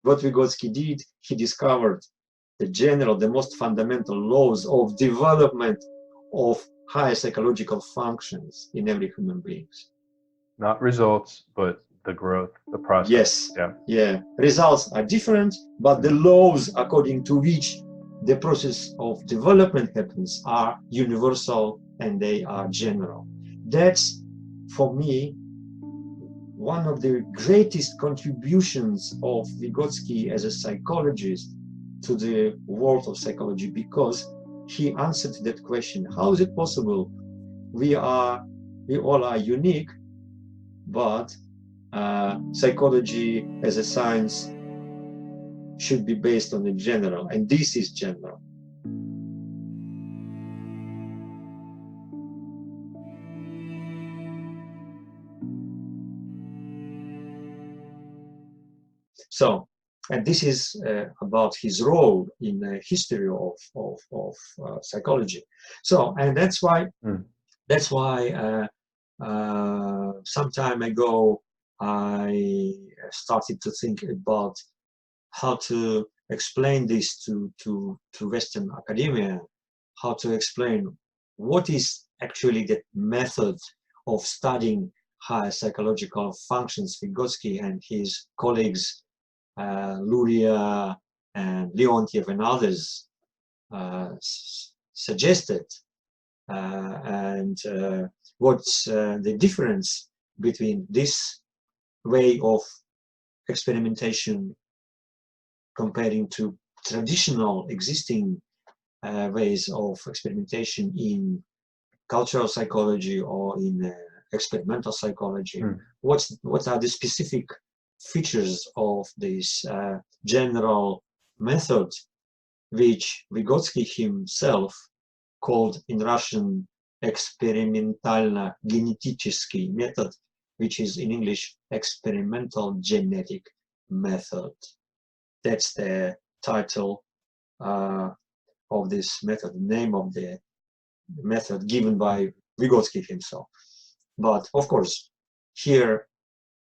what Vygotsky did, he discovered the general, the most fundamental laws of development of higher psychological functions in every human being. Not results, but the growth, the process. Yes, yeah. Yeah. Results are different, but the laws according to which the process of development happens are universal and they are general. That's, for me, one of the greatest contributions of Vygotsky as a psychologist to the world of psychology, because he answered that question: how is it possible we all are unique, but psychology as a science should be based on the general, and this is general. So, and this is about his role in the history of psychology. So, and that's why some time ago I started to think about how to explain this to Western academia, how to explain what is actually the method of studying higher psychological functions Vygotsky and his colleagues Luria and Leontiev and others suggested, and what's the difference between this way of experimentation comparing to traditional existing ways of experimentation in cultural psychology or in experimental psychology. What are the specific features of this general method, which Vygotsky himself called in Russian экспериментально-генетический method, which is in English experimental genetic method. That's the title of this method, the name of the method given by Vygotsky himself. But of course, here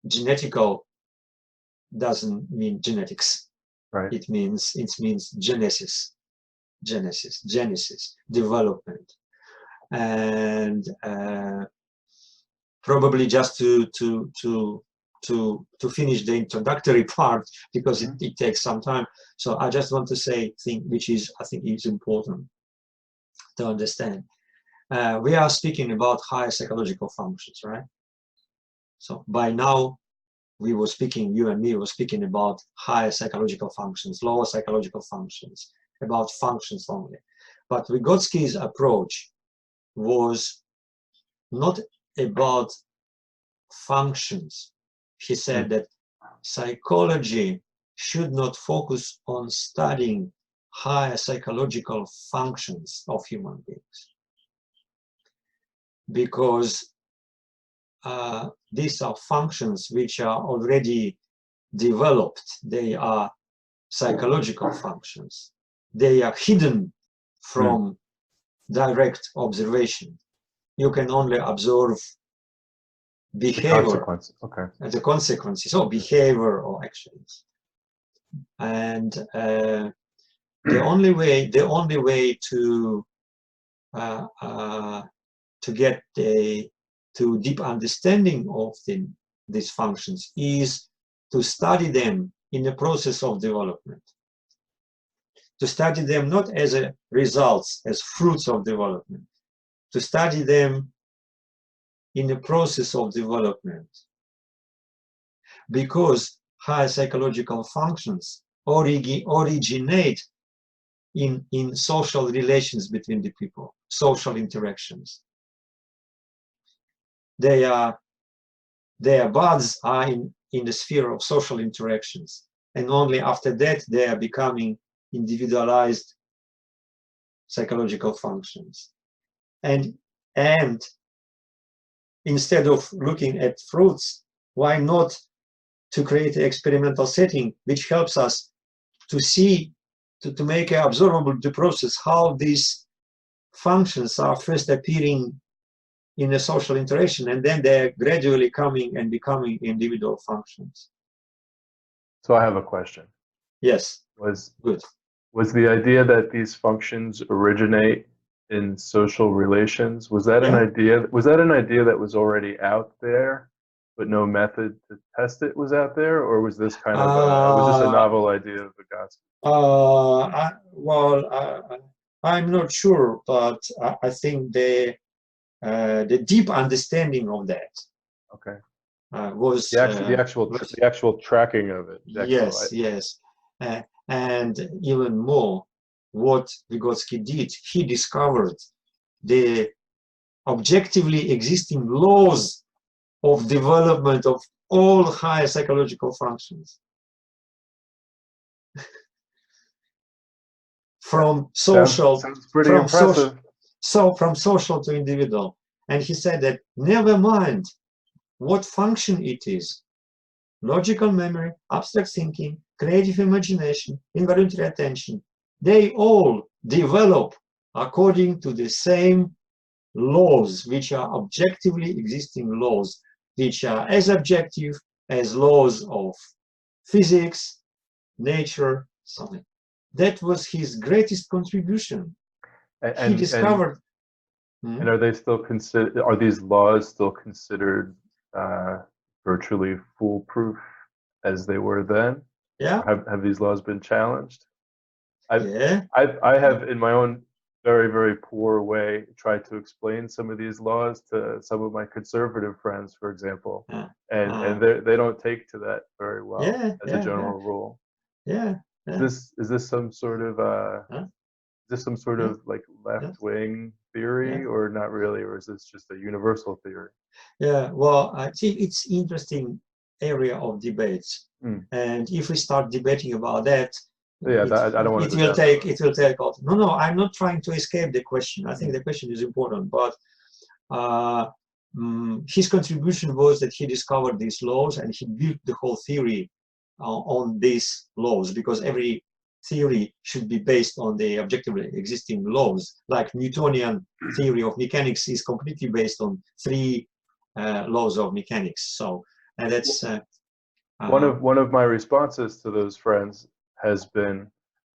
genetical doesn't mean genetics. Right. It means genesis, development, and probably just to finish the introductory part, because it takes some time. So I just want to say thing which is I think is important to understand. We are speaking about higher psychological functions, right? So by now, we were speaking, you and me were speaking about higher psychological functions, lower psychological functions, about functions only. But Vygotsky's approach was not about functions. He said that psychology should not focus on studying higher psychological functions of human beings, because these are functions which are already developed. They are psychological functions. They are hidden from direct observation. You can only observe behavior, the consequences of behavior or actions. And the only way to get to deep understanding of these functions is to study them in the process of development. To study them not as a results, as fruits of development. To study them in the process of development. Because higher psychological functions originate in social relations between the people, social interactions. Their buds are in the sphere of social interactions, and only after that they are becoming individualized psychological functions. And instead of looking at fruits, why not to create an experimental setting which helps us to see, to make observable the process, how these functions are first appearing in a social interaction, and then they're gradually coming and becoming individual functions. So I have a question. Yes, Was good. was the idea that these functions originate in social relations? Was that an Yeah. idea? Was that an idea that was already out there, but no method to test it was out there, or was this kind of a was this a Uh, novel idea of Vygotsky? well, I'm not sure, but I think the deep understanding of that Okay, was the actual tracking of it, the actual yes, yes, and even more, what Vygotsky did, he discovered the objectively existing laws of development of all higher psychological functions, from social, sounds pretty from social, impressive. from social to individual. And he said that never mind what function it is, logical memory, abstract thinking, creative imagination, involuntary attention, they all develop according to the same laws, which are objectively existing laws, which are as objective as laws of physics, nature, something. That was his greatest contribution. He And discovered. and are they still considered? Are these laws still considered uh, virtually foolproof as they were then? Yeah, Have these laws been challenged? I've, yeah, I have, in my own very, very poor way, tried to explain some of these laws to some of my conservative friends, for example, uh, and they don't take to that very well yeah, as a yeah, yeah, general rule. yeah, yeah, Is this some sort of huh? Yeah, like yeah, left wing yeah. theory, or not really, or is this just a universal theory? Yeah, well, I think it's interesting area of debates, Mm. and if we start debating about that, Yeah, I don't want to go down that road. it will take out. No, no, I'm not trying to escape the question. I think Mm. the question is important, but uh, his contribution was that he discovered these laws and he built the whole theory on these laws, because every theory should be based on the objectively existing laws. Like Newtonian theory of mechanics is completely based on three laws of mechanics. So, and that's One of my responses to those friends has been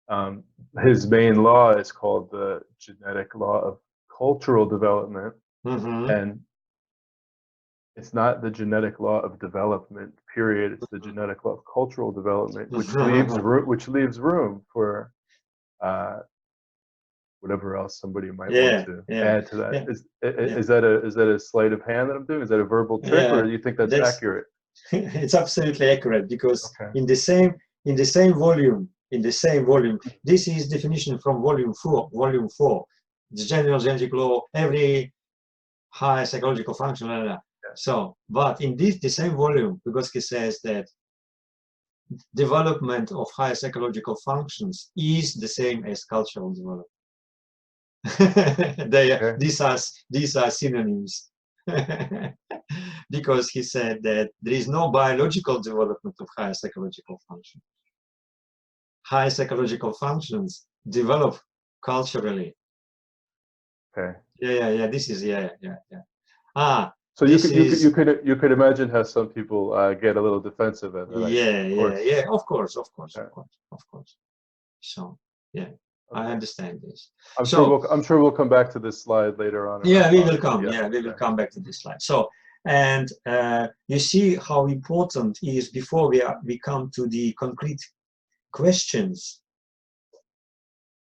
um, his main law is called the genetic law of cultural development, mhm, and it's not the genetic law of development. Period. It's the genetic law of cultural development, which leaves room for uh, whatever else somebody might want yeah, to yeah, add to that. yeah, yeah, Is that a sleight of hand that I'm doing? Is that a verbal trick, or yeah. do you think that's That's accurate? it's absolutely accurate, because Okay. in the same volume, this is definition from volume 4, the general genetic law, every high psychological function, blah, blah, blah. So, but in this the same volume, Vygotsky says that development of higher psychological functions is the same as cultural development. Okay. These are synonyms. Because he said that there is no biological development of higher psychological function. Higher psychological functions develop culturally. Okay. Yeah. This is yeah. Ah, So this is you could imagine how some people get a little defensive at that idea. Of course. yeah. Of course, Okay. of course. So yeah, I Okay. understand this. So I'm sure we'll come back to this slide later on in our yeah, we talk. will come. Yeah. Yeah, we will Okay. come back to this slide. So, and you see how important is, before we come to the concrete questions,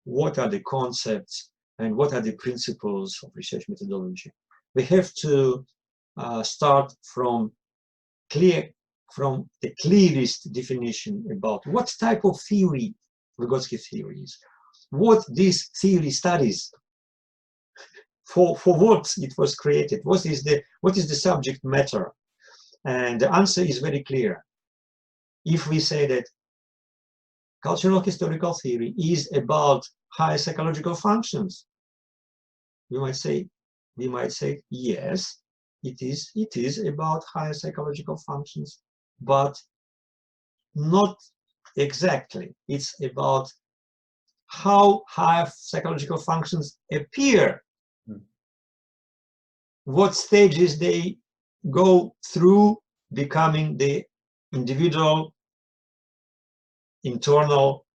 what are the concepts and what are the principles of research methodology? We have to start from the clearest definition about what type of theory Vygotsky theory is, what this theory studies, for what it was created, what is the subject matter. And the answer is very clear. If we say that cultural historical theory is about high psychological functions, we might say yes, it is about higher psychological functions, but not exactly. It's about how higher psychological functions appear, Hmm. what stages they go through becoming the individual internal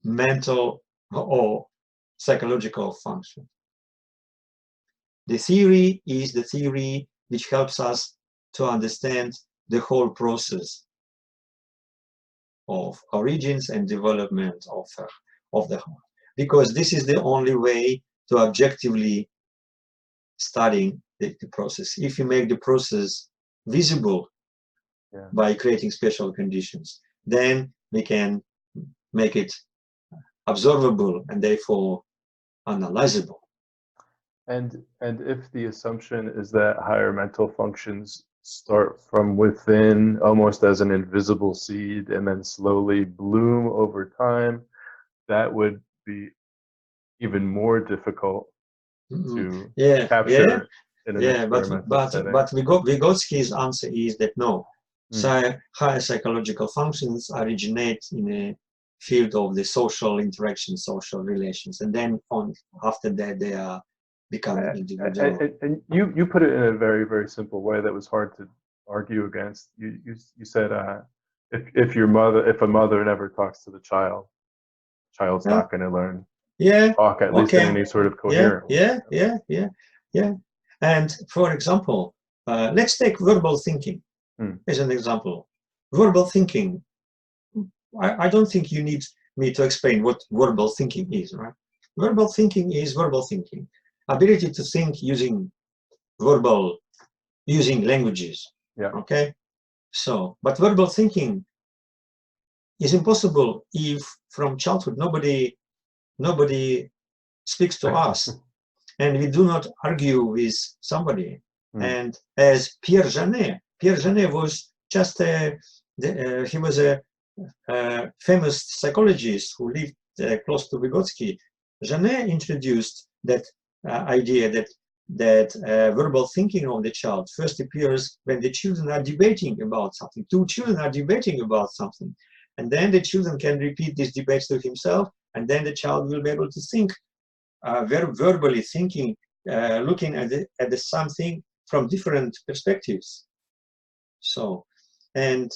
mental or psychological function. The theory is the theory which helps us to understand the whole process of origins and development of the heart, because this is the only way to objectively studying the process. If you make the process visible by creating special conditions, then we can make it observable and therefore analyzable. And if the assumption is that higher mental functions start from within, almost as an invisible seed, and then slowly bloom over time, that would be even more difficult to capture in an experimental setting. But Vygotsky's answer is that no, higher psychological functions originate in a field of the social interaction, social relations, and then after that they are becoming individual. And you put it in a very, very simple way that was hard to argue against. You said if a mother never talks to the child's not going to learn talk, at least in any sort of coherent way. Yeah. And for example, let's take verbal thinking as an example. Verbal thinking, I don't think you need me to explain what verbal thinking is, right? Verbal thinking is verbal thinking. Ability to think using languages. Okay? So, but verbal thinking is impossible if from childhood nobody speaks to us and we do not argue with somebody. And as Pierre Janet was just he was a famous psychologist who lived close to Vygotsky. Janet introduced that idea that verbal thinking of the child first appears when the children are debating about something. Two children are debating about something, and then the children can repeat these debates to himself, and then the child will be able to think, verbally thinking, looking at the something from different perspectives. And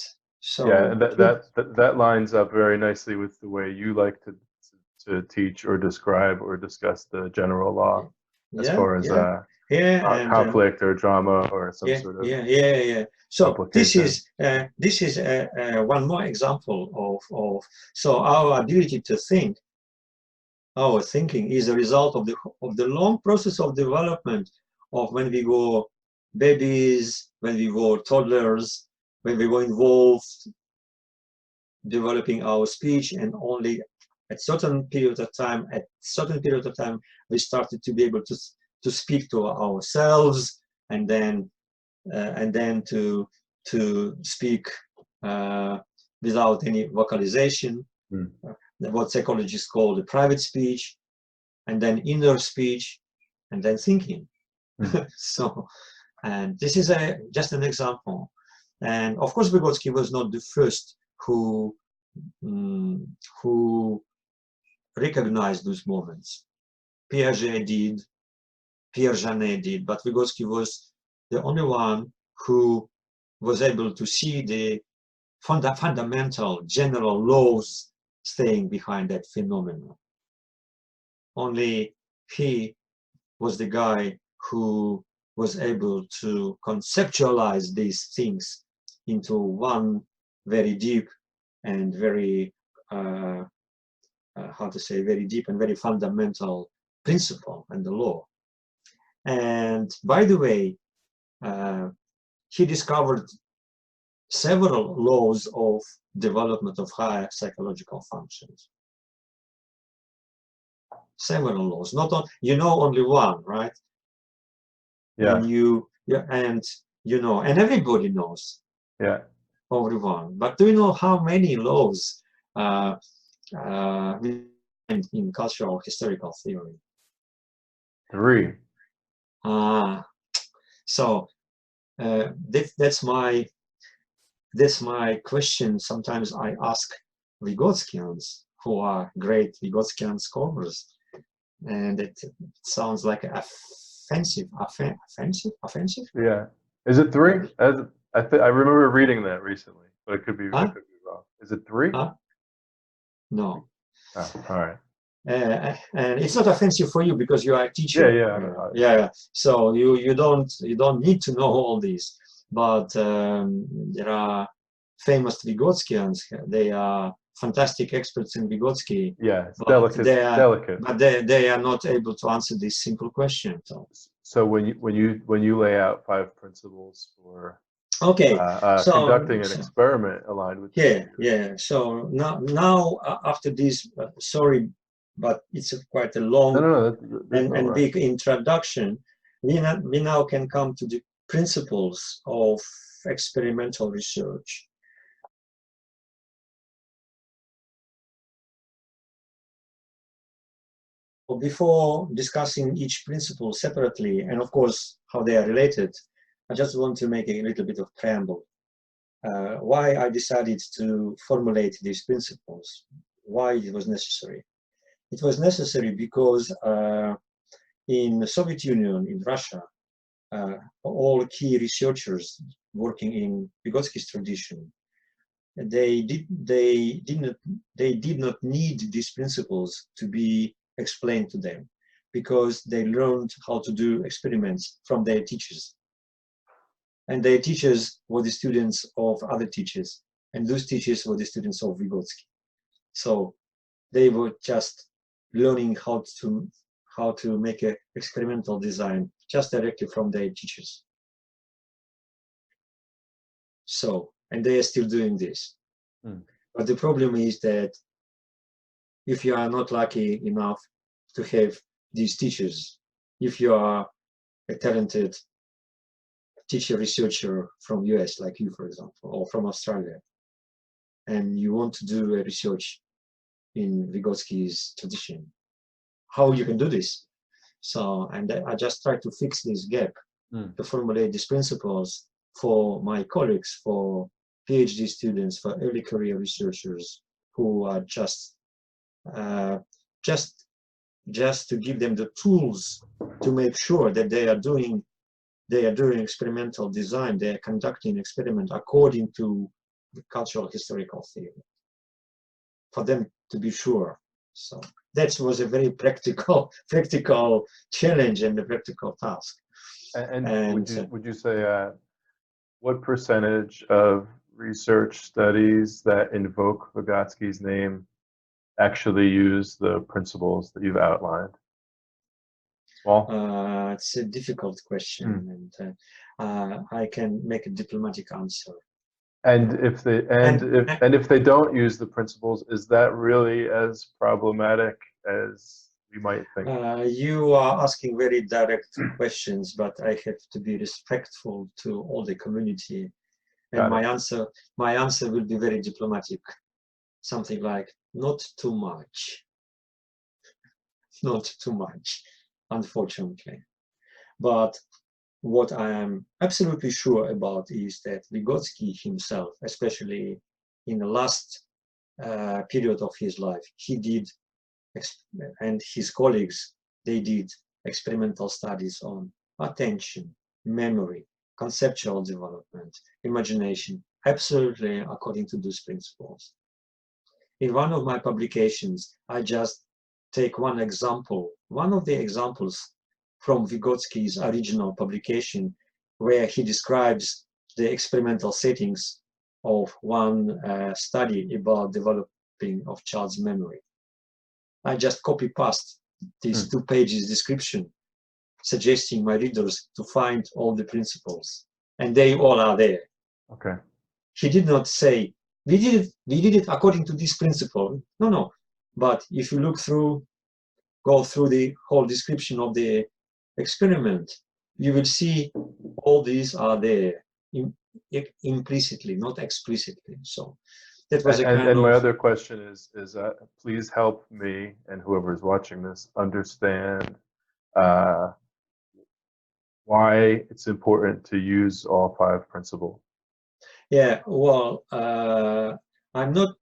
that lines up very nicely with the way you like to teach or describe or discuss the general law, as far as conflict or drama or some sort of So this is one more example of so our ability to think, our thinking is a result of the long process of development of when we were babies, when we were toddlers, when we were involved developing our speech, and only at certain period of time, we started to be able to speak to ourselves, and then to speak without any vocalization, what psychologists call the private speech, and then inner speech, and then thinking. So, and this is just an example. And of course, Vygotsky was not the first who recognized those moments. Piaget did, Pierre Janet did, but Vygotsky was the only one who was able to see the fundamental general laws staying behind that phenomenon. Only he was the guy who was able to conceptualize these things into one very deep and very very deep and very fundamental principle and the law. And by the way, he discovered several laws of development of higher psychological functions. Several laws, not on, only one, right? Yeah. And and everybody knows. Yeah. Only one. But do you know how many laws in cultural historical theory? 3. So that's my question. Sometimes I ask Vygotskians, who are great Vygotskian scholars, and it sounds like offensive. Yeah. Is it 3? I remember reading that recently, but it could be wrong. Is it 3? No. Oh, all right. And it's not offensive for you because you are a teacher. Yeah. So you don't need to know all these. But there are famous Vygotskians. They are fantastic experts in Vygotsky. Yeah, it's but delicate. But they are not able to answer this simple question. So when you lay out 5 principles for conducting an experiment aligned with so now after this, sorry, but it's quite a long and big introduction. We now can come to the principles of experimental research. Before discussing each principle separately, and of course how they are related, I just want to make a little bit of preamble. Why I decided to formulate these principles, why it was necessary. It was necessary because in the Soviet Union, in Russia, all key researchers working in Vygotsky's tradition, they did not need these principles to be explained to them, because they learned how to do experiments from their teachers. And their teachers were the students of other teachers, and those teachers were the students of Vygotsky. So they were just learning how to make an experimental design just directly from their teachers. So, and they are still doing this. But the problem is that if you are not lucky enough to have these teachers, if you are a talented teacher researcher from US, like you, for example, or from Australia, and you want to do a research in Vygotsky's tradition, how you can do this? So, and I just try to fix this gap, to formulate these principles for my colleagues, for PhD students, for early career researchers who are just to give them the tools to make sure that they are doing experimental design, they are conducting experiment according to the cultural historical theory, for them to be sure. So that was a very practical challenge and a practical task. And would you say what percentage of research studies that invoke Vygotsky's name actually use the principles that you've outlined? Well, it's a difficult question, and I can make a diplomatic answer. And if they don't use the principles, is that really as problematic as you might think? You are asking very direct questions, but I have to be respectful to all the community, and my answer will be very diplomatic. Something like, not too much. Not too much, unfortunately. But what I am absolutely sure about is that Vygotsky himself, especially in the last period of his life, he did, and his colleagues, they did experimental studies on attention, memory, conceptual development, imagination, absolutely according to those principles. In one of my publications, I just take one example, one of the examples from Vygotsky's original publication, where he describes the experimental settings of one study about developing of child's memory. I just copy-paste these 2 pages description, suggesting my readers to find all the principles, and they all are there. Okay. He did not say, we did it according to this principle. No. But if you go through the whole description of the experiment, you will see all these are there implicitly, not explicitly. So that was and my other question is please help me and whoever is watching this understand why it's important to use all 5 principles. Yeah, well, I'm not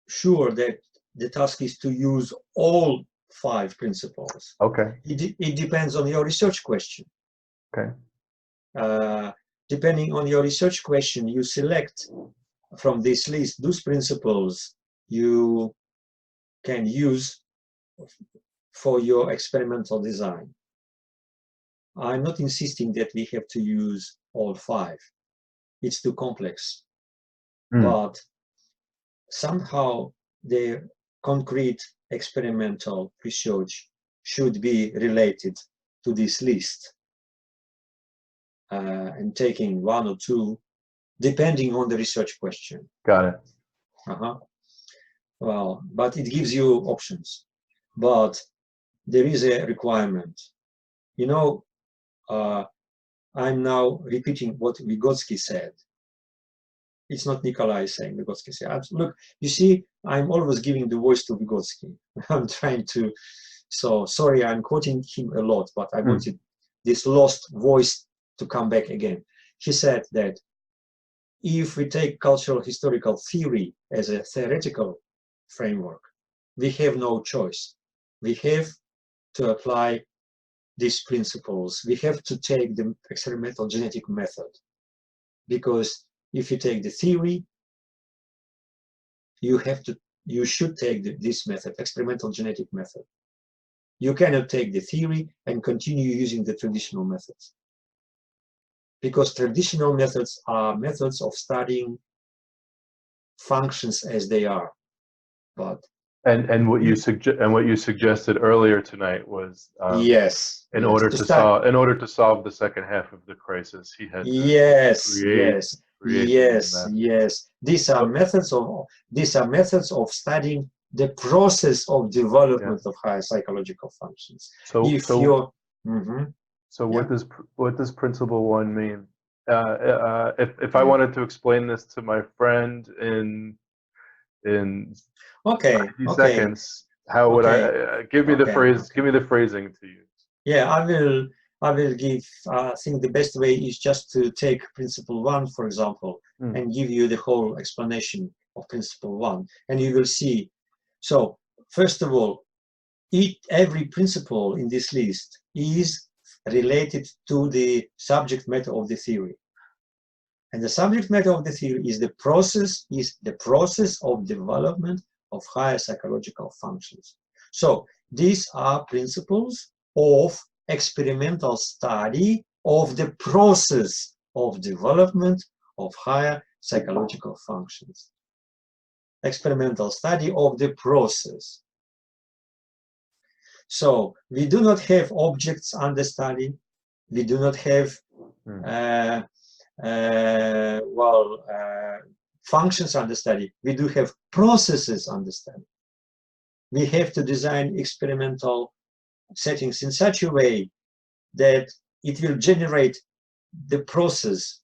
sure that the task is to use all 5 principles. Okay. It depends on your research question. Okay. Depending on your research question, you select from this list, those principles you can use for your experimental design. I'm not insisting that we have to use all 5. It's too complex. But somehow the concrete experimental research should be related to this list, and taking 1 or 2 depending on the research question. Got it. Well, but it gives you options. But there is a requirement. You know, I'm now repeating what Vygotsky said. It's not Nikolai saying, Vygotsky said. Look, you see, I'm always giving the voice to Vygotsky. I'm trying to, so sorry, I'm quoting him a lot, but I wanted this lost voice to come back again. He said that if we take cultural historical theory as a theoretical framework, we have no choice. We have to apply these principles. We have to take the experimental genetic method, because if you take the theory, you should take this method, experimental genetic method. You cannot take the theory and continue using the traditional methods, because traditional methods are methods of studying functions as they are. But and what you suggested earlier tonight was yes, in order to solve the second half of the crisis, he had to yes. These are methods of studying the process of development of higher psychological functions. What does principle 1 mean? If I wanted to explain this to my friend in 90 seconds, how would I give me the phrase? Give me the phrasing to use. Yeah, I will give. I think the best way is just to take principle 1, for example, and give you the whole explanation of principle 1, and you will see. So first of all, every principle in this list is related to the subject matter of the theory. And the subject matter of the theory is the process of development of higher psychological functions. So these are principles of experimental study of the process of development of higher psychological functions. Experimental study of the process. So we do not have objects under study. We do not have functions under study. We do have processes under study. We have to design experimental settings in such a way that it will generate the process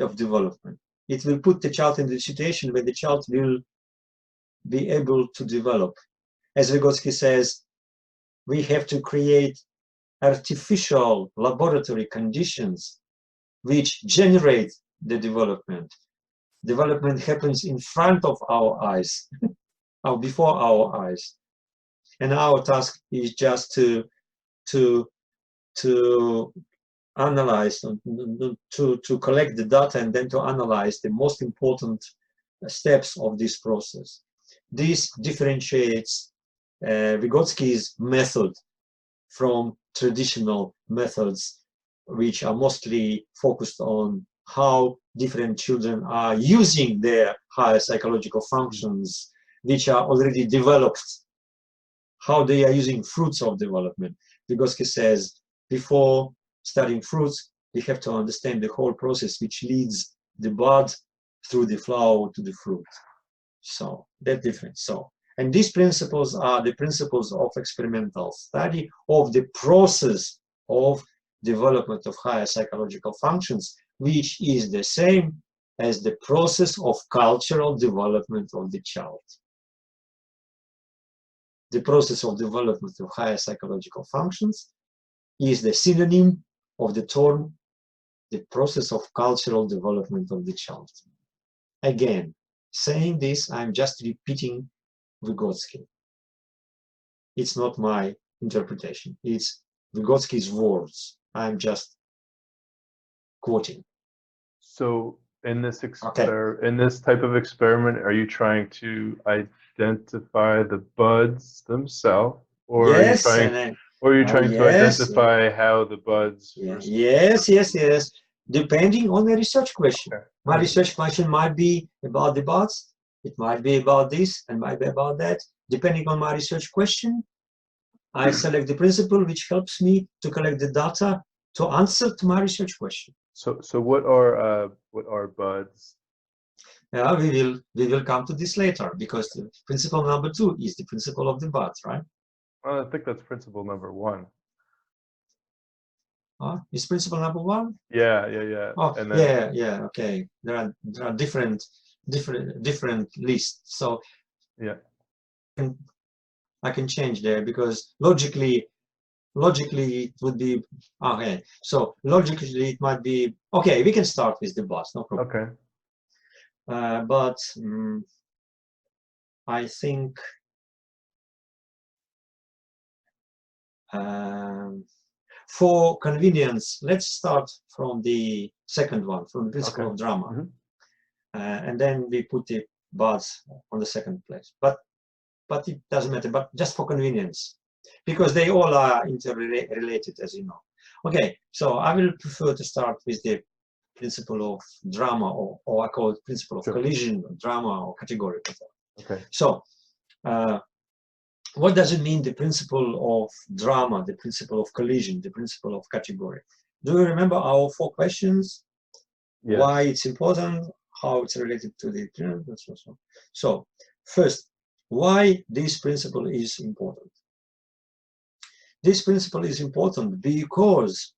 of development. It will put the child in the situation where the child will be able to develop. As Vygotsky says, we have to create artificial laboratory conditions which generate the development. Development happens in front of our eyes, or before our eyes. And our task is just to analyze, to collect the data and then to analyze the most important steps of this process. This differentiates Vygotsky's method from traditional methods, which are mostly focused on how different children are using their higher psychological functions, which are already developed, how they are using fruits of development. Vygotsky says, before studying fruits, we have to understand the whole process which leads the bud through the flower to the fruit. So that difference. So, and these principles are the principles of experimental study of the process of development of higher psychological functions, which is the same as the process of cultural development of the child. The process of development of higher psychological functions is the synonym of the term, the process of cultural development of the child. Again, saying this, I'm just repeating Vygotsky. It's not my interpretation. It's Vygotsky's words. I'm just quoting. So in this in this type of experiment, are you trying to identify the buds themselves, or Yes, are you trying to identify how the buds respond? Yes. Depending on the research question. Okay. My research question might be about the buds. It might be about this and might be about that. Depending on my research question, I select the principle which helps me to collect the data to answer to my research question. So what are buds? Yeah, we will come to this later, because the principle number 2 is the principle of the buds, right? Well, I think that's principle number 1. Is principle number 1? Yeah. Oh, and then, yeah. Okay, there are different lists. So yeah, I can change there, because logically it would be okay. So logically it might be okay. We can start with the buds, no problem. okay. But I think for convenience, let's start from the second one, from the principle of drama, and then we put the buds on the second place. But it doesn't matter. But just for convenience, because they all are interrelated, as you know. Okay, so I will prefer to start with the principle of drama, or I call it principle of collision, or drama, or category. Okay. So, what does it mean, the principle of drama, the principle of collision, the principle of category? Do you remember our 4 questions? Yes. Why it's important, how it's related to the so first, why this principle is important? This principle is important because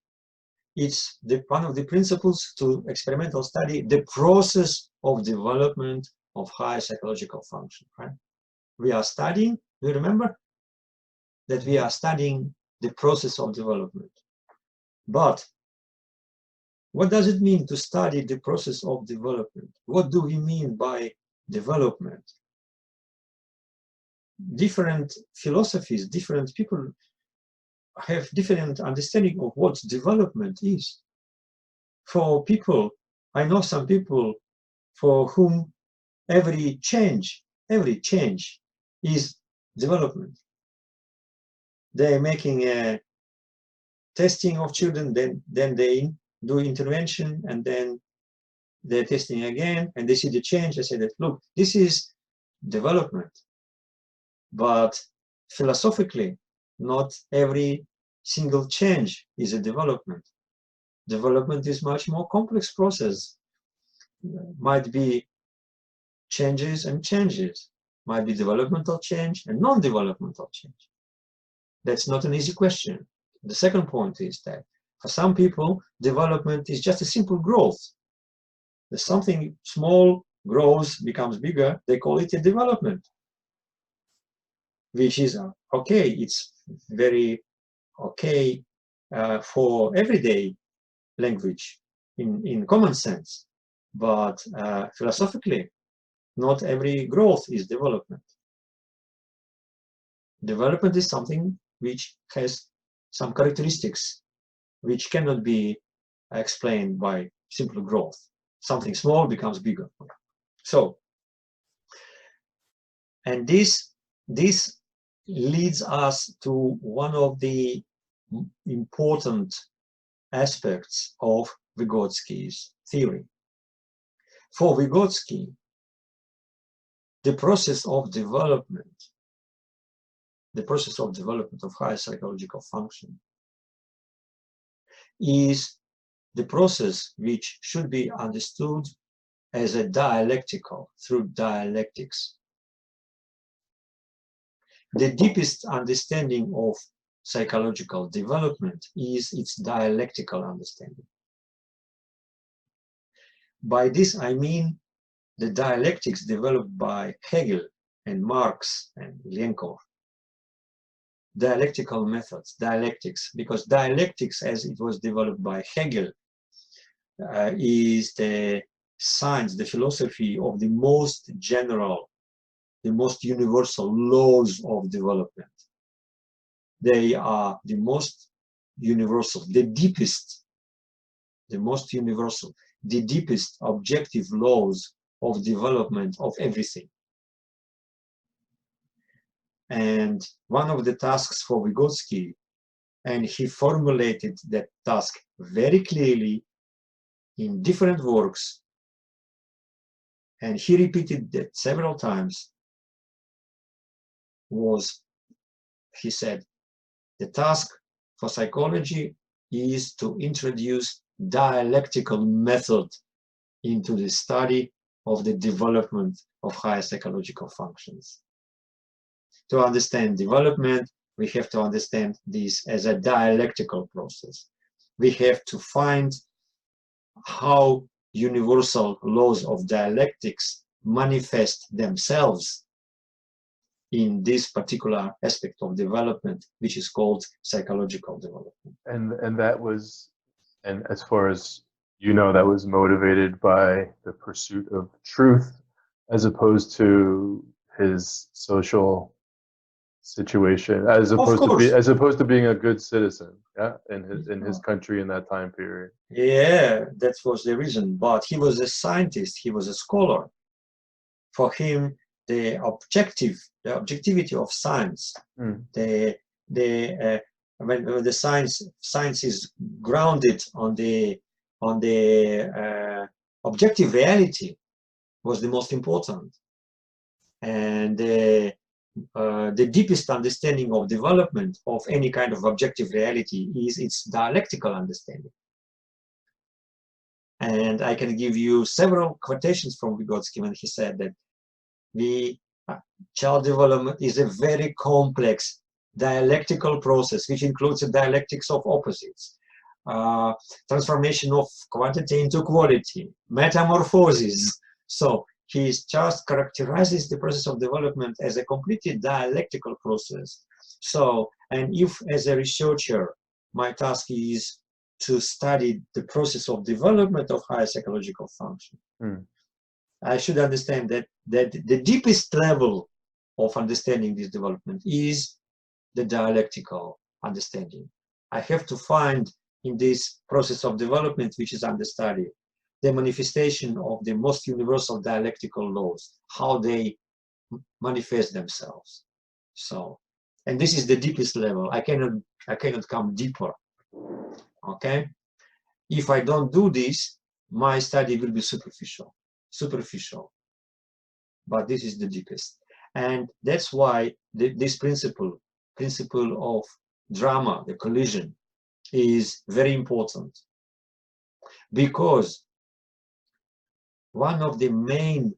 it's one of the principles to experimental study, the process of development of higher psychological function, right? We are studying, do you remember? That we are studying the process of development. But what does it mean to study the process of development? What do we mean by development? Different philosophies, different people have different understanding of what development is. For people, I know some people for whom every change is development. They're making a testing of children, then they do intervention, and then they're testing again, and they see the change. They say that, look, this is development. But philosophically, not every single change is a development. Development is much more complex process. Might be changes and changes. Might be developmental change and non-developmental change. That's not an easy question. The second point is that for some people, development is just a simple growth. There's something small grows, becomes bigger, they call it a development, which is okay. It's very okay for everyday language in common sense. But philosophically, not every growth is development. Development is something which has some characteristics which cannot be explained by simple growth. Something small becomes bigger. So, and this leads us to one of the important aspects of Vygotsky's theory. For Vygotsky, the process of development of higher psychological function is the process which should be understood as a dialectical, through dialectics. The deepest understanding of psychological development is its dialectical understanding. By this I mean the dialectics developed by Hegel and Marx and Lenkov. Dialectical methods, dialectics, because dialectics as it was developed by Hegel is the science, the philosophy of the most general, the most universal laws of development. They are the most universal, the deepest, the most universal, the deepest objective laws of development of everything. And one of the tasks for Vygotsky, and he formulated that task very clearly in different works, and he repeated that several times, was, he said, the task for psychology is to introduce dialectical method into the study of the development of higher psychological functions. To understand development, we have to understand this as a dialectical process. We have to find how universal laws of dialectics manifest themselves in this particular aspect of development, which is called psychological development. And that was, and as far as you know, that was motivated by the pursuit of truth as opposed to his social situation, as opposed to being a good citizen, yeah, in his country in that time period. Yeah, that was the reason. But he was a scientist, he was a scholar. For him, the objectivity of science, when the science is grounded on the objective reality, was the most important. And the deepest understanding of development of any kind of objective reality is its dialectical understanding. And I can give you several quotations from Vygotsky when he said that the child development is a very complex dialectical process, which includes the dialectics of opposites, transformation of quantity into quality, metamorphosis. So he just characterizes the process of development as a completely dialectical process. So, and if as a researcher, my task is to study the process of development of higher psychological function, I should understand that the deepest level of understanding this development is the dialectical understanding. I have to find in this process of development, which is under study, the manifestation of the most universal dialectical laws, how they manifest themselves. So, and this is the deepest level. I cannot come deeper. Okay? If I don't do this, my study will be superficial. But this is the deepest. And that's why this principle of drama, the collision, is very important. Because one of the main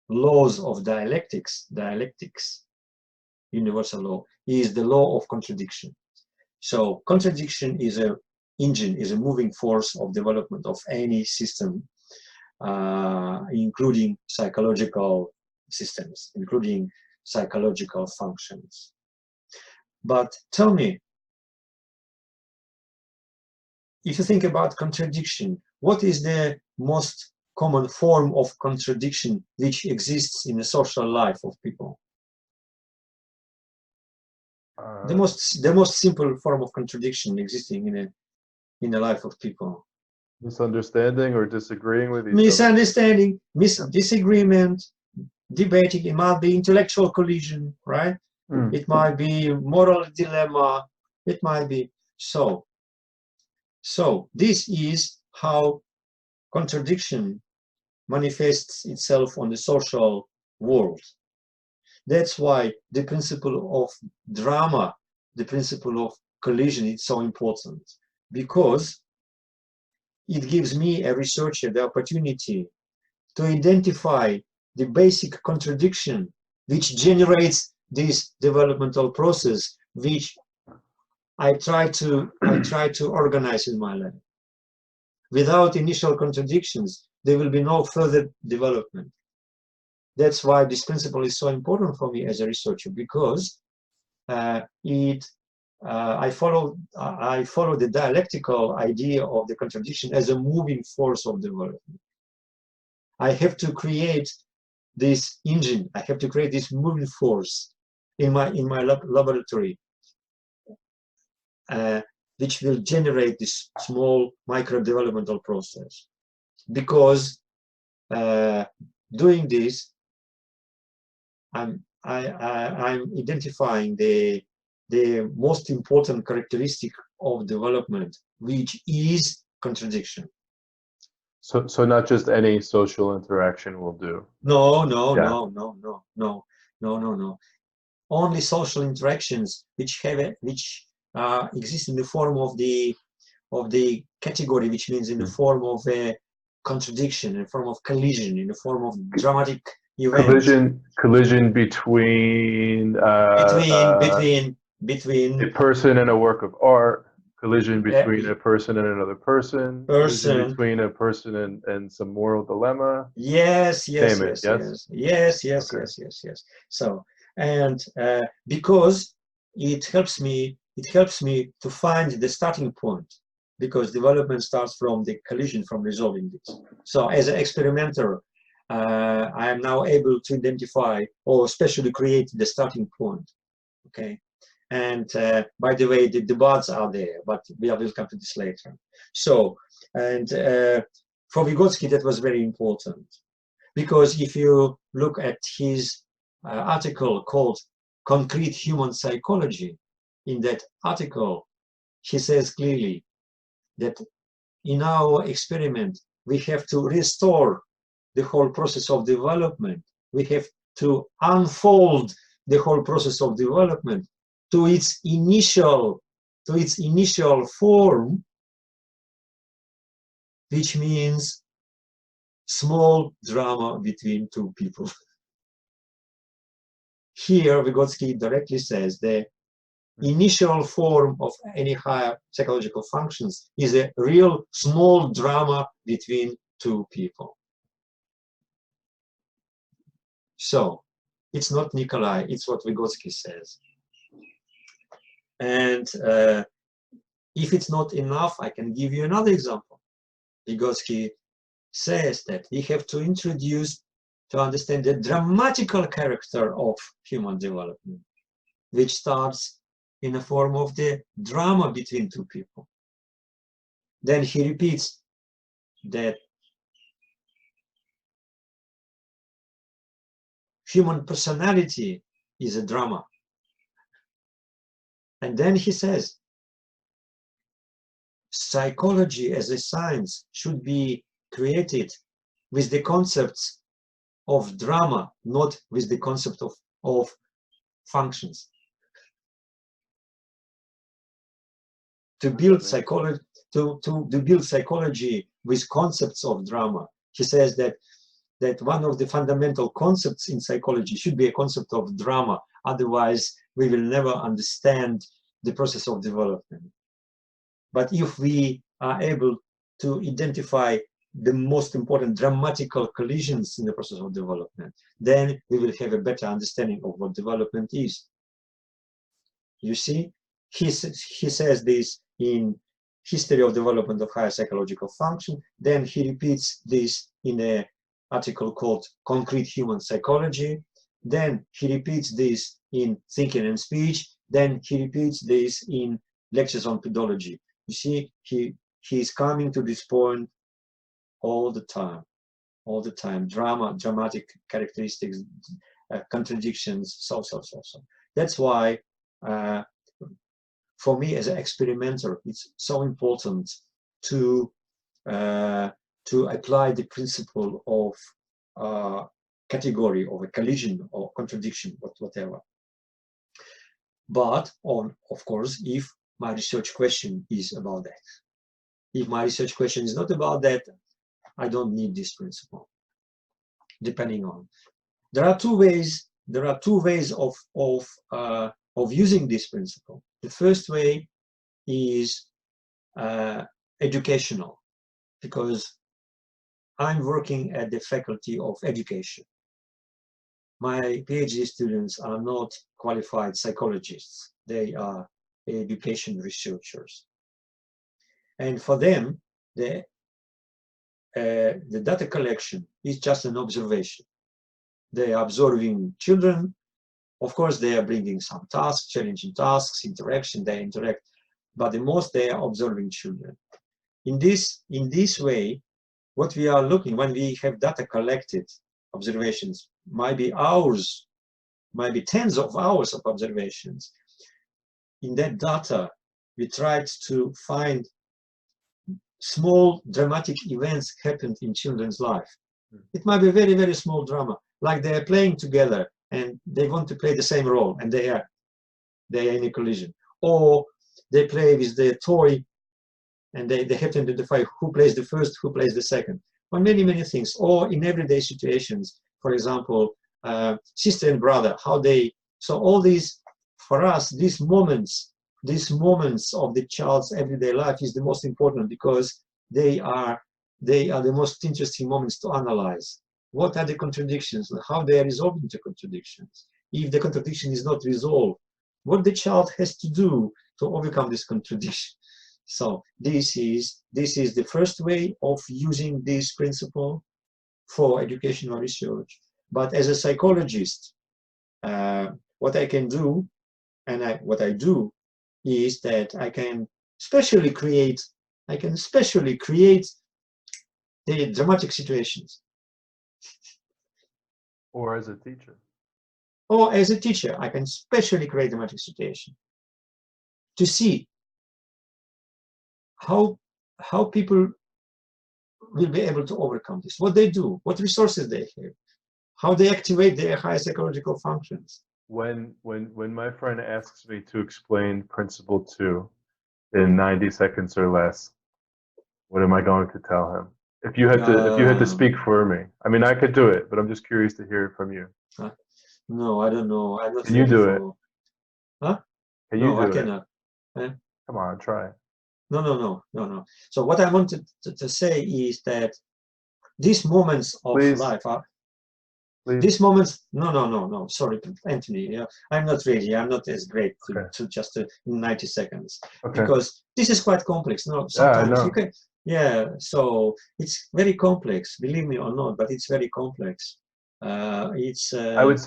laws of dialectics, universal law, is the law of contradiction. So contradiction is a engine, is a moving force of development of any system, including psychological systems, including psychological functions. But tell me, if you think about contradiction, what is the most common form of contradiction which exists in the social life of people? The most simple form of contradiction existing in the life of people. Misunderstanding or disagreeing with each other. Misunderstanding, disagreement, debating. It might be intellectual collision, right? It might be moral dilemma. It might be so. So this is how contradiction manifests itself on the social world. That's why the principle of drama, the principle of collision is so important, because it gives me, a researcher, the opportunity to identify the basic contradiction which generates this developmental process, which I try to organize in my life. Without initial contradictions, there will be no further development. That's why this principle is so important for me as a researcher, because I follow the dialectical idea of the contradiction as a moving force of development. I have to create this engine. I have to create this moving force in my laboratory, which will generate this small micro developmental process. because doing this, I'm identifying the most important characteristic of development, which is contradiction. So not just any social interaction will do. No. Only social interactions which exist in the form of the category, which means in the form of a contradiction, in the form of collision, in the form of dramatic event. Collision between between a person and a work of art. Collision between a person and another person. Collision between a person and some moral dilemma. Yes. So, and because it helps me to find the starting point, because development starts from the collision, from resolving this. So as an experimenter, I am now able to identify or especially create the starting point. Okay. And by the way, the debates are there, but we will come to this later. So, and for Vygotsky, that was very important, because if you look at his article called Concrete Human Psychology, in that article, he says clearly that in our experiment, we have to restore the whole process of development. We have to unfold the whole process of development to its initial form, which means small drama between two people. Here, Vygotsky directly says the initial form of any higher psychological functions is a real small drama between two people. So, it's not Nikolai, it's what Vygotsky says. And if it's not enough, I can give you another example. Vygotsky says that we have to introduce, to understand the dramatical character of human development, which starts in the form of the drama between two people. Then he repeats that human personality is a drama. And then he says, psychology as a science should be created with the concepts of drama, not with the concept of functions. To build psychology, to build psychology with concepts of drama, he says that one of the fundamental concepts in psychology should be a concept of drama. Otherwise, we will never understand the process of development. But if we are able to identify the most important dramatical collisions in the process of development, then we will have a better understanding of what development is. You see, he says this in History of Development of Higher Psychological Function. Then he repeats this in an article called Concrete Human Psychology. Then he repeats this in Thinking and Speech. Then he repeats this in Lectures on Pedology. You see, he is coming to this point all the time. Dramatic characteristics, contradictions, so. That's why, for me as an experimenter, it's so important to apply the principle of category, of a collision or contradiction, whatever. But of course, if my research question is about that. If my research question is not about that, I don't need this principle. Depending on, there are two ways of using this principle. The first way is educational, because I'm working at the Faculty of Education. My PhD students are not qualified psychologists. They are education researchers. And for them, the data collection is just an observation. They are observing children. Of course, they are bringing some tasks, challenging tasks, interaction, they interact, but the most they are observing children. In this way, what we are looking, when we have data collected, observations, might be hours, might be tens of hours of observations. In that data, we tried to find small dramatic events happened in children's life. It might be very, very small drama, like they're playing together and they want to play the same role and they are in a collision. Or they play with their toy and they have to identify who plays the first, who plays the second. Or many, many things. Or in everyday situations, for example, sister and brother, how they, so all these, for us, these moments of the child's everyday life is the most important because they are the most interesting moments to analyze. What are the contradictions? How they are resolved into contradictions? If the contradiction is not resolved, what the child has to do to overcome this contradiction. So this is the first way of using this principle for educational research. But as a psychologist, what I can do, and what I do, is that I can specially create the dramatic situations. Or as a teacher. Or as a teacher, I can specially create dramatic situation to see how people will be able to overcome this, what they do, what resources they have, how they activate their higher psychological functions. When my friend asks me to explain principle 2 in 90 seconds or less, what am I going to tell him? If you had to speak for me, I mean, I could do it, but I'm just curious to hear it from you. No, I don't know. I'm not. Can you do it? Huh? Can you do I it? cannot. Come on, try. No. So what I wanted to say is that these moments of life are. These moments, no. Sorry, Anthony. Yeah, I'm not ready. I'm not as great to just in 90 seconds because this is quite complex. No, sometimes you can. Yeah, so it's very complex. Believe me or not, but it's very complex. It's. I would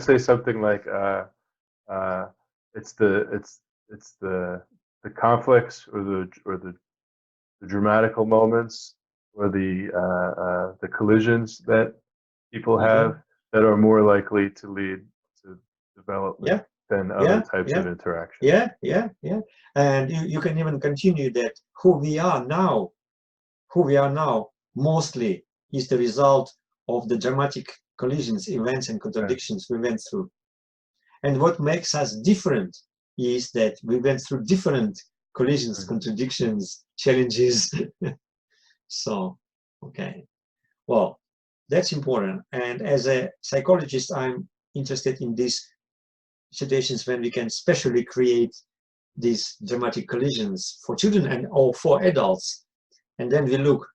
say something like it's the conflicts or the dramatical moments or the collisions that people have that are more likely to lead to development than other types of interaction. Yeah. And you can even continue that who we are now mostly is the result of the dramatic collisions, events, and contradictions we went through. And what makes us different is that we went through different collisions, contradictions, challenges. So, okay. Well, that's important. And as a psychologist, I'm interested in these situations when we can specially create these dramatic collisions for children and or for adults. And then we look,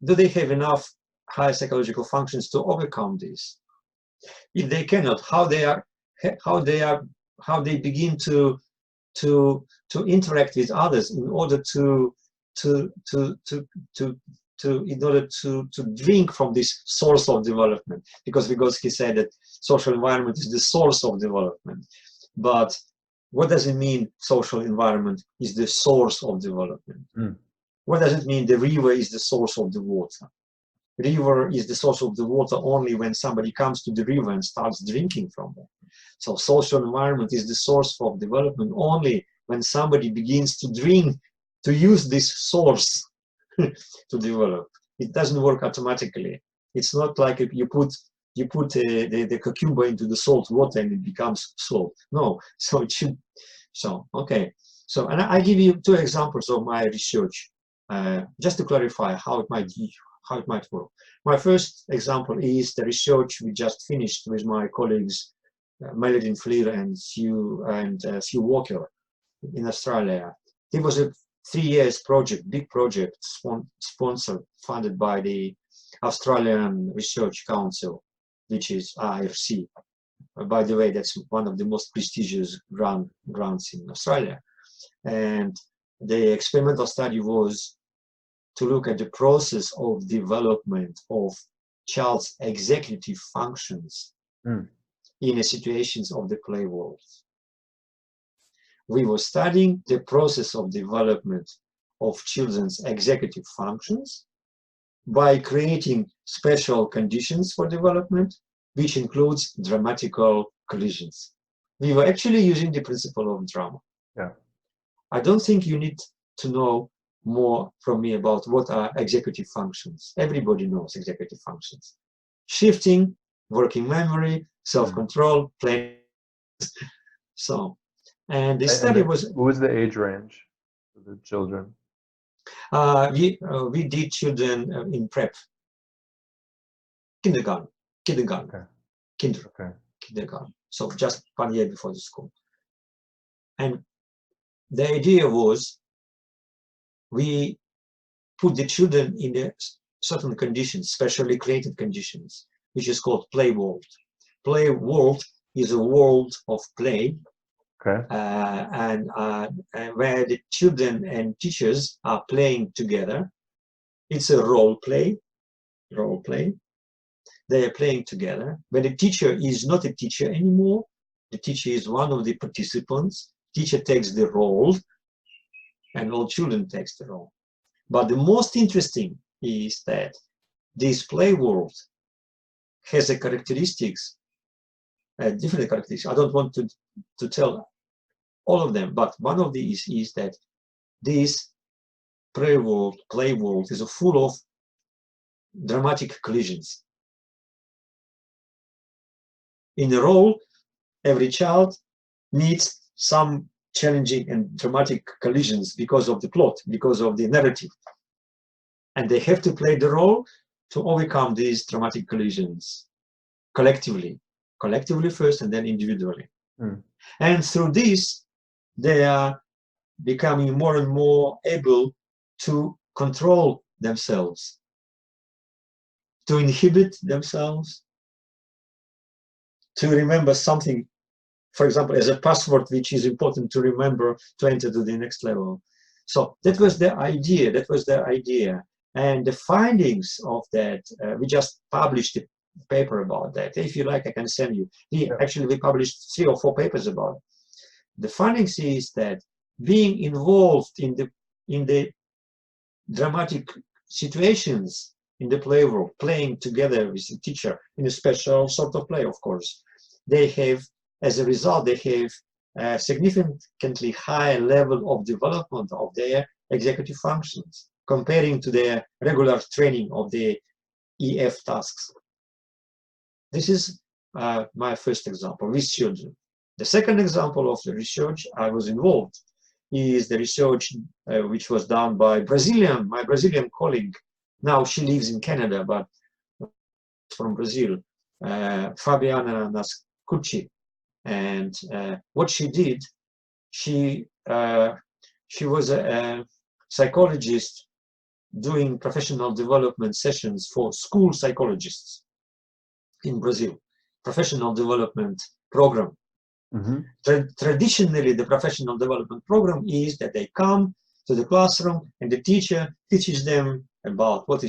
do they have enough higher psychological functions to overcome this? If they cannot, how they begin to interact with others in order to drink from this source of development, because Vygotsky said that social environment is the source of development. But what does it mean social environment is the source of development? What does it mean the river is the source of the water? River is the source of the water only when somebody comes to the river and starts drinking from it. So social environment is the source of development only when somebody begins to drink, to use this source to develop. It doesn't work automatically. It's not like if you put the cucumber into the salt water and it becomes salt. No, so it should. So okay. So and I give you 2 examples of my research, just to clarify how it might work. My first example is the research we just finished with my colleagues Melody Fleer and Sue Walker in Australia. It was a 3 years project, big project, sponsored, funded by the Australian Research Council, which is ARC. By the way, that's one of the most prestigious grants in Australia. And the experimental study was to look at the process of development of child's executive functions in the situations of the play world. We were studying the process of development of children's executive functions by creating special conditions for development, which includes dramatical collisions. We were actually using the principle of drama. Yeah. I don't think you need to know more from me about what are executive functions. Everybody knows executive functions. Shifting, working memory, self-control, planning. So, and the study was... What was the age range for the children? We did children in prep. Kindergarten. Okay. Kindergarten. So just 1 year before the school. And the idea was we put the children in a certain conditions, specially created conditions, which is called playworld. Playworld is a world of play, okay. And where the children and teachers are playing together. It's a role play. They are playing together. When the teacher is not a teacher anymore, the teacher is one of the participants. Teacher takes the role, and all children takes the role. But the most interesting is that this play world has a characteristics, different characteristics. I don't want to tell all of them, but one of these is that this play world is full of dramatic collisions. In a role, every child needs some challenging and dramatic collisions because of the plot, because of the narrative. And they have to play the role to overcome these dramatic collisions collectively first and then individually. And through this, they are becoming more and more able to control themselves, to inhibit themselves, to remember something, for example, as a password, which is important to remember to enter to the next level. So that was the idea. And the findings of that, we just published a paper about that. If you like, I can send you. Actually, we published 3 or 4 papers about it. The findings is that being involved in the dramatic situations in the play world, playing together with the teacher in a special sort of play, of course, they have, as a result, they have a significantly higher level of development of their executive functions comparing to their regular training of the EF tasks. This is my first example with children. The second example of the research I was involved is the research which was done by my Brazilian colleague. Now she lives in Canada, but from Brazil, Fabiana Nascucci. And what she did, she was a psychologist doing professional development sessions for school psychologists in Brazil, professional development program. Traditionally, the professional development program is that they come to the classroom and the teacher teaches them about what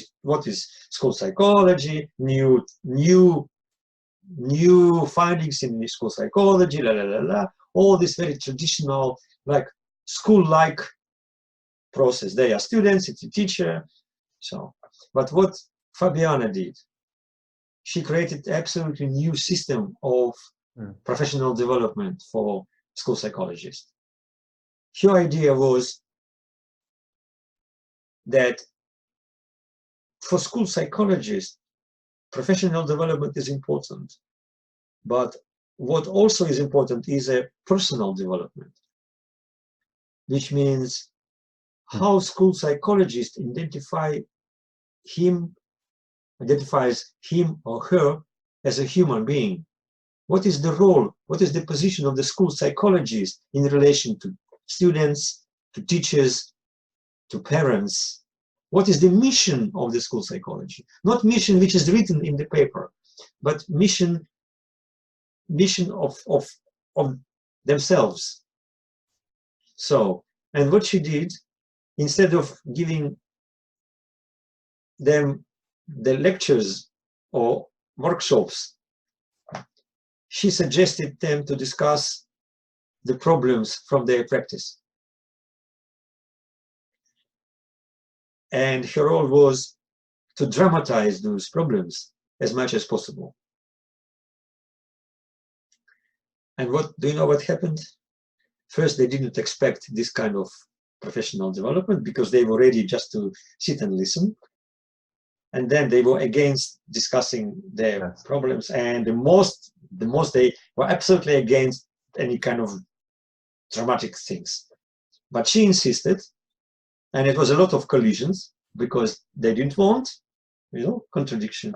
is school psychology, new findings in school psychology, all this very traditional, like school-like process. They are students, it's a teacher. So, but what Fabiana did, she created absolutely new system of professional development for school psychologists. Her idea was that for school psychologists, professional development is important, but what also is important is a personal development, which means how school psychologist identifies him or her as a human being. What is the role, what is the position of the school psychologist in relation to students, to teachers, to parents? What is the mission of the school psychology? Not mission which is written in the paper, but mission of themselves. So, and what she did, instead of giving them the lectures or workshops, she suggested them to discuss the problems from their practice. And her role was to dramatize those problems as much as possible. And what do you know what happened? First, they didn't expect this kind of professional development because they were ready just to sit and listen. And then they were against discussing their problems. And the most they were absolutely against any kind of dramatic things. But she insisted, and it was a lot of collisions because they didn't want, contradiction.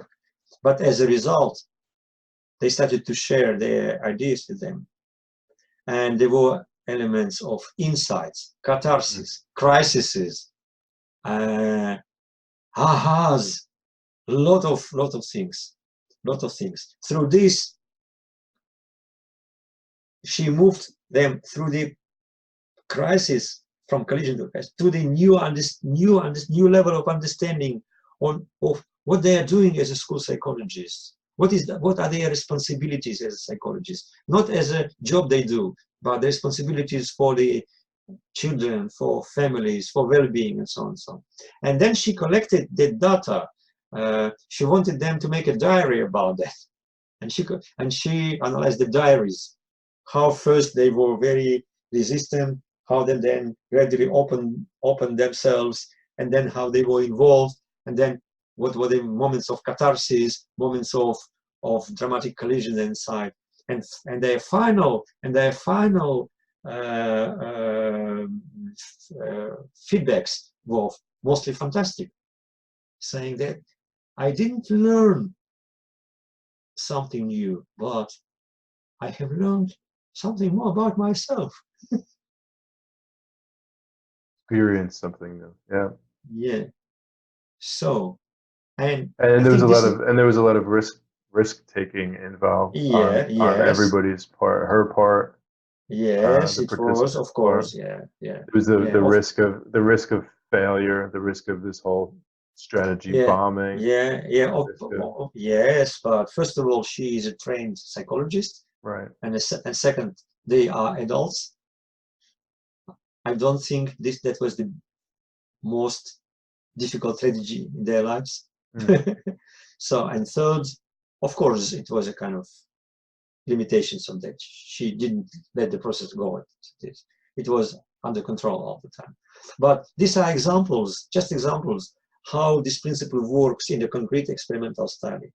But as a result, they started to share their ideas with them. And there were elements of insights, catharsis, crises, ahas, lot of things. Through this, she moved them through the crisis from collision to crisis to the new level of understanding of what they are doing as a school psychologist. What are their responsibilities as a psychologist? Not as a job they do, but the responsibilities for the children, for families, for well-being, and so on and so on. And then she collected the data. She wanted them to make a diary about that, and she analyzed the diaries. How first they were very resistant, how they then gradually opened themselves, and then how they were involved, and then what were the moments of catharsis, moments of dramatic collision inside, and their final feedbacks were mostly fantastic, saying that I didn't learn something new, but I have learned something more about myself. Experience something new. Yeah. Yeah. So, and there was a lot of risk taking involved on everybody's part, her part. Yes, it was, of course. Yeah. It was the risk of failure, the risk of this whole strategy bombing. Yes, but first of all, she is a trained psychologist. Right. And second, they are adults. I don't think that was the most difficult strategy in their lives. So, and third, of course, it was a kind of limitations of that. She didn't let the process go. It was under control all the time. But these are examples, just examples, how this principle works in the concrete experimental study.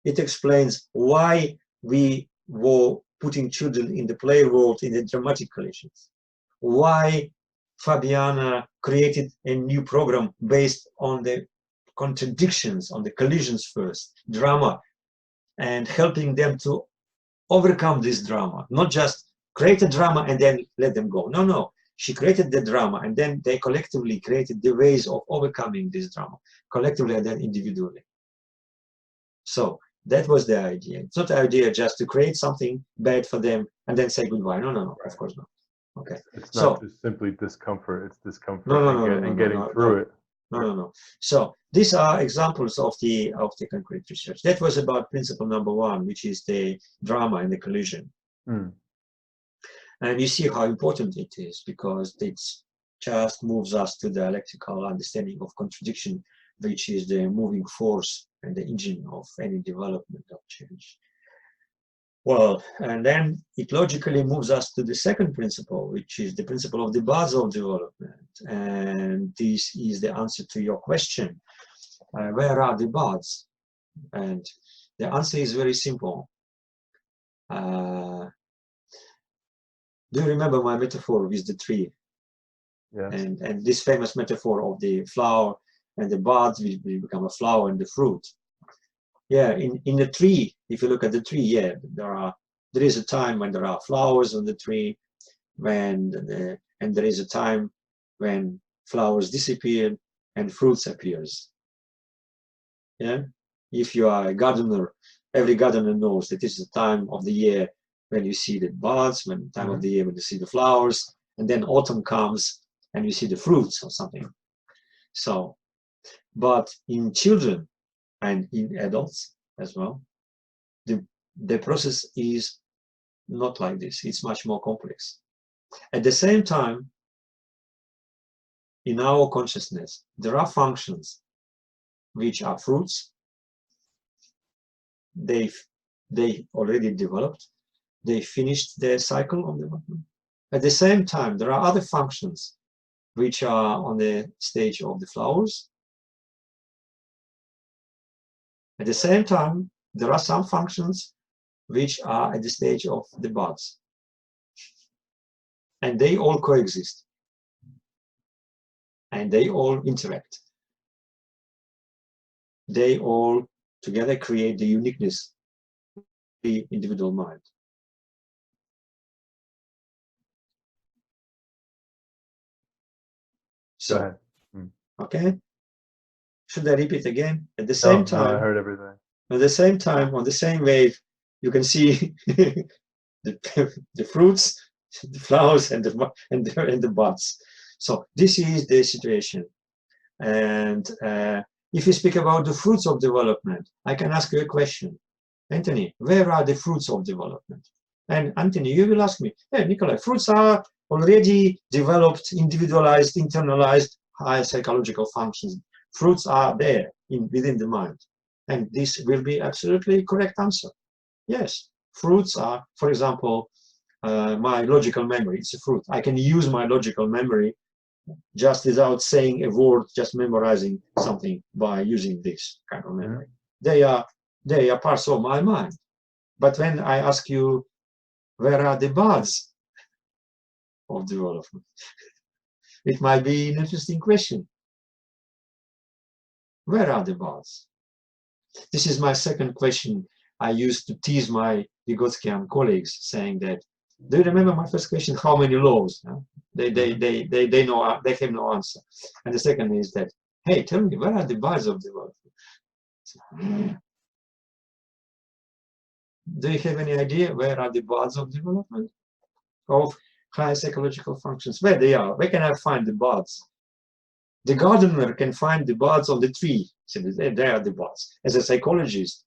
It explains why we were putting children in the play world in the dramatic collisions. Why Fabiana created a new program based on the contradictions, on the collisions first, drama, and helping them to overcome this drama, not just create a drama and then let them go. No. She created the drama, and then they collectively created the ways of overcoming this drama, collectively and then individually. So that was the idea. It's not the idea just to create something bad for them and then say goodbye. No, right. Of course not. Okay. It's not just simply discomfort. It's discomfort and getting through it. No. So these are examples of the concrete research. That was about principle number one, which is the drama and the collision. And you see how important it is, because it just moves us to the dialectical understanding of contradiction, which is the moving force and the engine of any development of change. Well, and then it logically moves us to the second principle, which is the principle of the buds of development. And this is the answer to your question. Where are the buds? And the answer is very simple. Do you remember my metaphor with the tree? Yes. And this famous metaphor of the flower and the buds will become a flower and the fruit. Yeah, in the tree, if you look at the tree, there is a time when there are flowers on the tree, and there is a time when flowers disappear and fruits appears. Yeah, if you are a gardener, every gardener knows that this is the time of the year when you see the buds, when time of the year when you see the flowers, and then autumn comes and you see the fruits or something. So, but in children and in adults as well, the process is not like this. It's much more complex. At the same time, in our consciousness, there are functions which are fruits. They already developed. They finished their cycle of development. At the same time, there are other functions which are on the stage of the flowers. At the same time, there are some functions which are at the stage of the buds. And they all coexist. And they all interact. They all together create the uniqueness of the individual mind. So, okay. Should I repeat again? At the same time, no, I heard everything. At the same time, on the same wave, you can see the fruits, the flowers, and the buds. So this is the situation. And if you speak about the fruits of development, I can ask you a question. Anthony, where are the fruits of development? And Anthony, you will ask me, hey, Nikolai, fruits are already developed, individualized, internalized, high psychological functions. Fruits are there within the mind. And this will be absolutely correct answer. Yes, fruits are, for example, my logical memory. It's a fruit. I can use my logical memory just without saying a word, just memorizing something by using this kind of memory. They are parts of my mind. But when I ask you, where are the buds of development? It might be an interesting question. Where are the buds? This is my second question. I used to tease my Vygotskian colleagues, saying that, do you remember my first question? How many laws? They know, they have no answer. And the second is that, hey, tell me, where are the buds of development? Do you have any idea where are the buds of development of high psychological functions? Where they are? Where can I find the buds? The gardener can find the buds on the tree. So there are the buds. As a psychologist,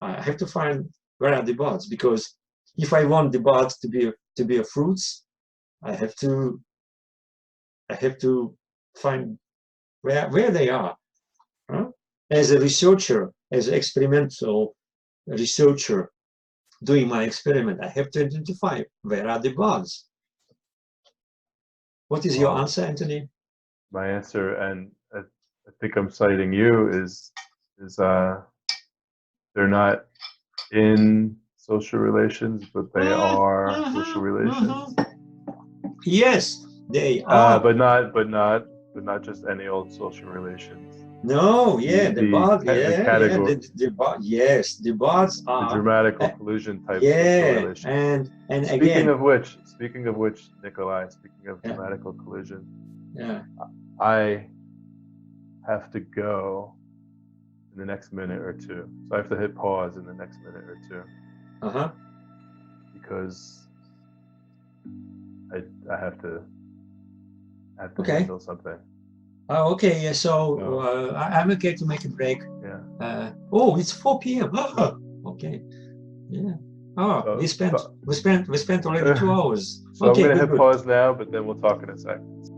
I have to find where are the buds, because if I want the buds to be a fruits, I have to find where they are. As a researcher, as an experimental researcher doing my experiment, I have to identify where are the buds. What is your answer, Anthony? My answer, and I think I'm citing you, is they're not in social relations, but they are social relations. Yes, they are. But not just any old social relations. No, yeah, the buds, yes, the buds are the grammatical collusion type social relations. And speaking of which, Nikolai, speaking of grammatical collusion, I have to go in the next minute or two. So I have to hit pause in the next minute or two. Because I have to handle something. Oh, okay. Yeah. So I'm okay to make a break. Yeah. Oh, it's 4 p.m. Okay. Yeah. Oh, so, we spent already 2 hours. So okay, I'm gonna hit pause now, but then we'll talk in a second.